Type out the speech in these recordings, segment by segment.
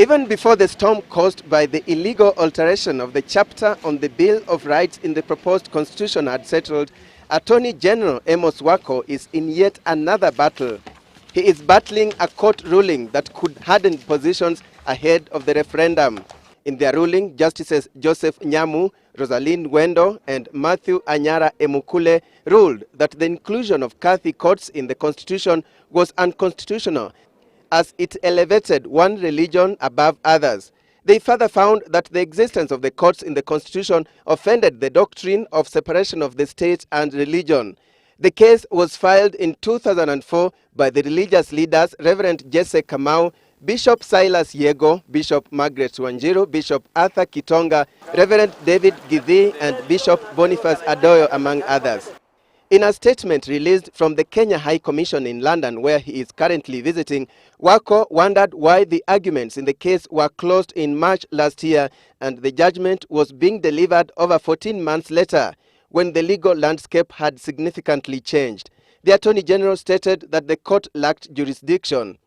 Even before the storm caused by the illegal alteration of the chapter on the Bill of Rights in the proposed constitution had settled, Attorney General Amos Wako is in yet another battle. He is battling a court ruling that could harden positions ahead of the referendum. In their ruling, Justices Joseph Nyamu, Rosalind Wendo, and Matthew Anyara Emukule ruled that the inclusion of Kadhi courts in the constitution was unconstitutional, as it elevated one religion above others. They further found that the existence of the courts in the constitution offended the doctrine of separation of the state and religion. The case was filed in 2004 by the religious leaders Reverend Jesse Kamau, Bishop Silas Yego, Bishop Margaret Wanjiru, Bishop Arthur Kitonga, Reverend David Kadhi, and Bishop Boniface Adoyo, among others. In a statement released from the Kenya High Commission in London, where he is currently visiting, Wako wondered why the arguments in the case were closed in March last year and the judgment was being delivered over 14 months later, when the legal landscape had significantly changed. The Attorney General stated that the court lacked jurisdiction.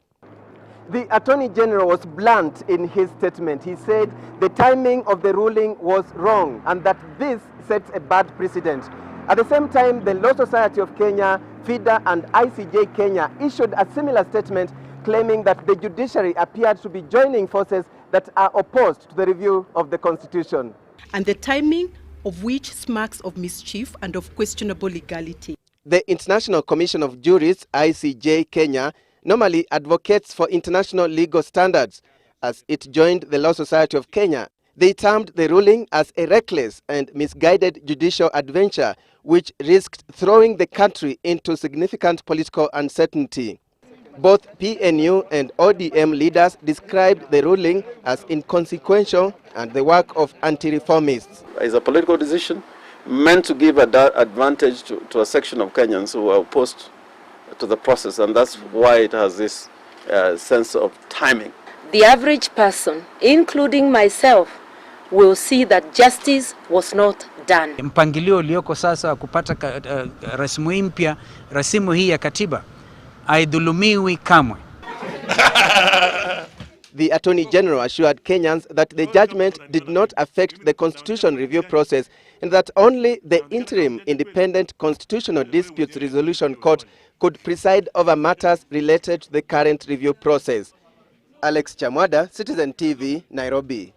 The Attorney General was blunt in his statement. He said the timing of the ruling was wrong and that this sets a bad precedent. At the same time, the Law Society of Kenya, FIDA, and ICJ Kenya issued a similar statement claiming that the judiciary appeared to be joining forces that are opposed to the review of the Constitution. And the timing of which smacks of mischief and of questionable legality. The International Commission of Jurists, ICJ Kenya, normally advocates for international legal standards. As it joined the Law Society of Kenya, they termed the ruling as a reckless and misguided judicial adventure which risked throwing the country into significant political uncertainty. Both PNU and ODM leaders described the ruling as inconsequential and the work of anti-reformists. It's a political decision meant to give an advantage to a section of Kenyans who are opposed to the process, and that's why it has this sense of timing. The average person, including myself, will see that justice was not done. Mpangilio ulioko sasa wa kupata rasimu hii ya katiba haidhulumiwi kamwe. The Attorney General assured Kenyans that the judgment did not affect the Constitution review process and that only the interim Independent Constitutional Disputes Resolution Court could preside over matters related to the current review process. Alex Chamwada, Citizen TV, Nairobi.